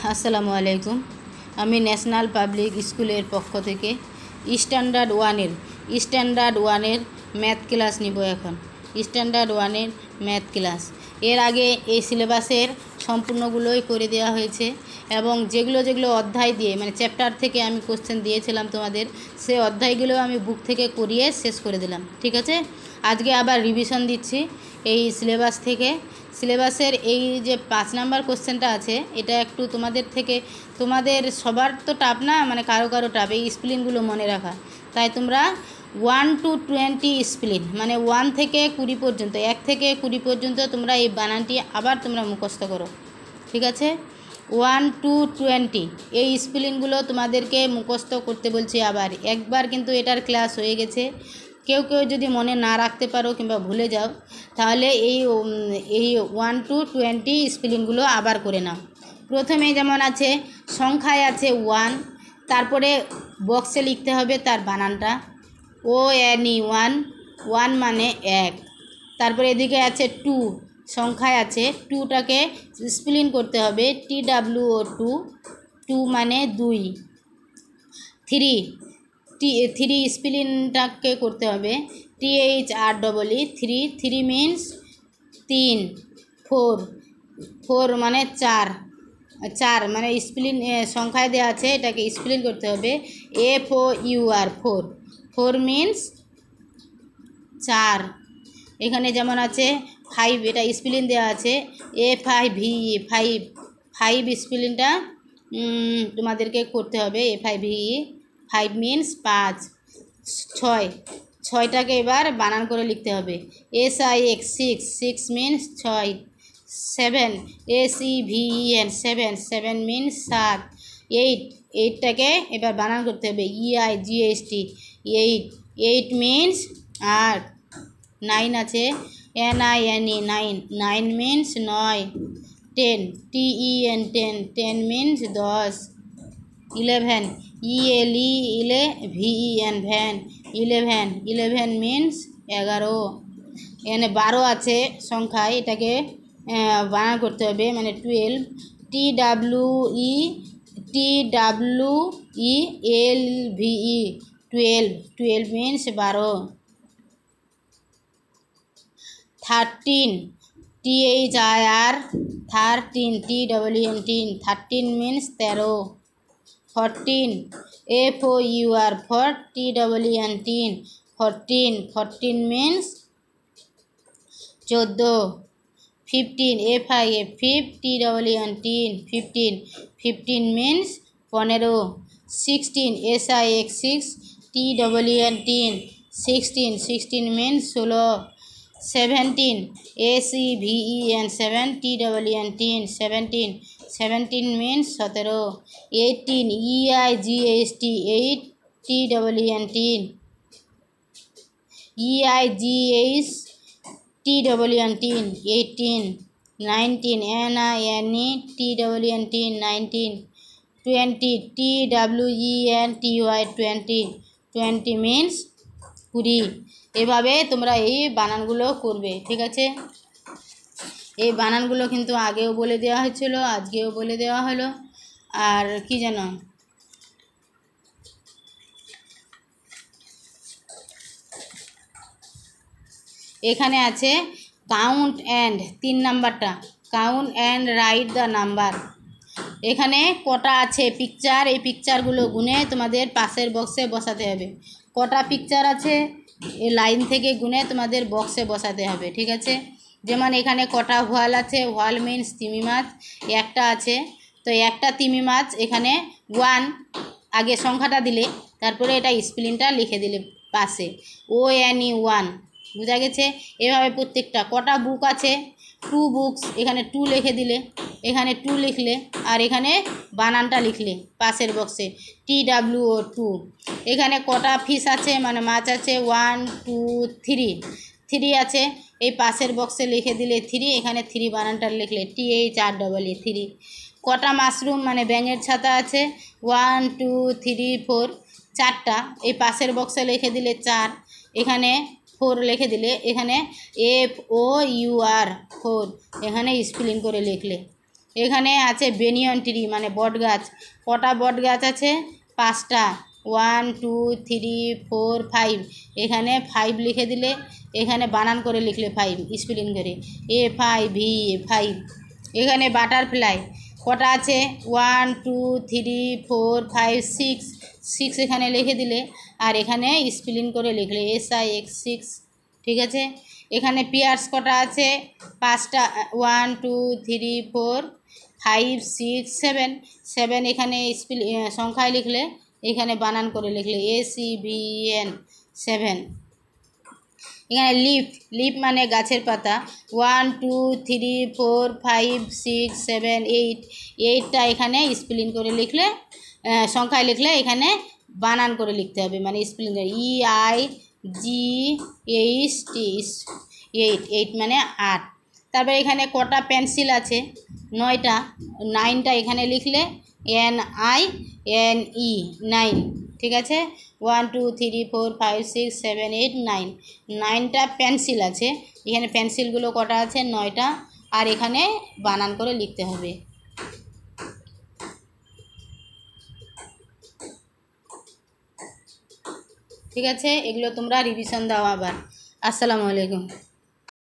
আসসালামু আলাইকুম। আমি ন্যাশনাল পাবলিক স্কুলের পক্ষ থেকে স্ট্যান্ডার্ড ওয়ানের ম্যাথ ক্লাস নিব। এখন স্ট্যান্ডার্ড ওয়ানের ম্যাথ ক্লাস এর আগে এই সিলেবাসের সম্পূর্ণগুলোই করে দেওয়া হয়েছে এবং যেগুলো অধ্যায় দিয়ে মানে চ্যাপ্টার থেকে আমি কোশ্চেন দিয়েছিলাম তোমাদের, সেই অধ্যায়গুলো আমি বুক থেকে করিয়ে শেষ করে দিলাম। ঠিক আছে, আজকে আবার রিভিশন দিচ্ছি এই সিলেবাস থেকে। সিলেবাসের এই যে 5 নাম্বার কোশ্চেনটা আছে, এটা একটু তোমাদের সবার তো টাফ না, মানে কারো টাফ এই স্প্লিনগুলো মনে রাখা। তাই তোমরা 1 to 20 স্প্লিন, মানে 1 থেকে 20 পর্যন্ত, 1 থেকে 20 পর্যন্ত তোমরা এই বানানটি আবার তোমরা মুখস্থ করো। ঠিক আছে, 1 to 20 এই স্প্লিনগুলো তোমাদেরকে মুখস্থ করতে বলছি আবার একবার, কিন্তু এটার ক্লাস হয়ে গেছে। কেউ যদি মনে না রাখতে পারো কিংবা ভুলে যাও, তাহলে এই 1 to 20 স্পেলিংগুলো আবার করে নাও। প্রথমে যেমন আছে সংখ্যায় আছে 1, তারপরে বক্সে লিখতে হবে তার বানানটা ONE 1 মানে 1। তারপরে এদিকে আছে 2, সংখ্যায় আছে 2টাকে স্পেলিং করতে হবে TWO 2 মানে 2। 3 স্পেলিংটাকে করতে হবে THREE 3 মিনস 3। 4 মানে 4 মানে স্পেলিং সংখ্যায় দেওয়া আছে, এটাকে স্পেলিং করতে হবে FOUR 4 মিনস 4। এখানে যেমন আছে 5, এটা স্পেলিং দেওয়া আছে FIVE 5 স্পেলিংটা তোমাদেরকে করতে হবে FIVE 5 মিনস 5। 6টাকে এবার বানান করে লিখতে হবে SIX 6 মিনস 6। 7 SEVEN 7 means 7। 8টাকে এবার বানান করতে হবে EIGHT 8 মিনস 8। 9 আছে NINE 9 means 9। 10 TEN 10 means 10। 11 ELEVEN 11 means 11। এখানে 12 আছে সংখ্যায়, এটাকে বানান করতে হবে মানে 12 TWELVE 12 means 12। 13 THIR 13 13 means 13। 14 FOUR 14 means 14। 15 FIF 15 means 15। 16 SIX 16 means 16। 17 SEVEN 17 means 17। 18 EIGHT 18। 19 NINE 19। 20 TWENTY 20 means 20। এভাবে তোমরা এই বানানগুলো করবে। ঠিক আছে, এই বানানগুলো কিন্তু আগেও বলে দেওয়া হয়েছিল, আজকেও বলে দেওয়া হলো। আর কি জানো, এখানে আছে কাউন্ট অ্যান্ড 3 নাম্বারটা, count and write the number. এখানে কটা আছে পিকচার, এই পিকচারগুলো গুনে তোমাদের পাশের বক্সে বসাতে হবে। কটা পিকচার আছে এই লাইন থেকে গুনে তোমাদের বক্সে বসাতে হবে। ঠিক আছে, যেমন এখানে কটা হোয়াল আছে, হোয়াল মিনস তিমি মাছ, একটা আছে, তো একটা তিমি মাছ। এখানে 1 আগে সংখ্যাটা দিলে, তারপরে এটা স্পেলিংটা লিখে দিলে পাশে ONE 1, বোঝা গেছে? এভাবে প্রত্যেকটা। কটা বুক আছে, 2 বুকস, এখানে 2 লিখে দিলে, এখানে 2 লিখলে, আর এখানে বানানটা লিখলে পাশের বক্সে TWO 2। এখানে কটা ফিশ আছে, মানে মাছ আছে 1 2 3 আছে, এই পাশের বক্সে লিখে দিলে 3, এখানে 3 বানানটা লিখলে THREE 3। কটা মাশরুম মানে ব্যাঙের ছাতা আছে 1 2 3 4, 4টা, এই পাশের বক্সে লিখে দিলে 4, এখানে 4 লিখে দিলে, এখানে FOUR 4, এখানে স্পেলিং করে লিখলে। এখানে আছে বেনিয়ন ট্রি মানে বট গাছ। কটা বট গাছ আছে? 5টা। 1 2 3 4 5। এখানে 5 লিখে দিলে, এখানে বানান করে লিখলে 5 স্পেলিং করে FIV 5। এখানে বাটারফ্লাই কটা আছে? 1 2 3 4 5 6। 6 এখানে লিখে দিলে, আর এখানে স্পেলিং করে লিখলে SIX 6। ঠিক আছে। এখানে পিয়ার্স কটা আছে? 5টা। 1 2 3 4 5 6 7। 7 এখানে সংখ্যায় লিখলে, এখানে বানান করে লিখলে ACVEN 7। এখানে লিফ মানে গাছের পাতা। 1 2 3 4 5 6 7 8। 8টা এখানে স্পেলিং করে লিখলে, সংখ্যায় লিখলে এখানে বানান করে লিখতে হবে, মানে স্পেলিং করে EIGHT 8। 8 মানে 8। তারপরে এখানে কটা পেন্সিল আছে? 9টা। 9টা এখানে লিখলে NINE 9। ঠিক আছে। 1 2 3 4 5 6 7 8 9। 9টা পেন্সিল আছে। এখানে পেন্সিলগুলো কটা আছে? 9টা। আর এখানে বানান করে লিখতে হবে। ঠিক আছে, এগুলো তোমরা রিভিশন দাও আবার। আসসালামু আলাইকুম।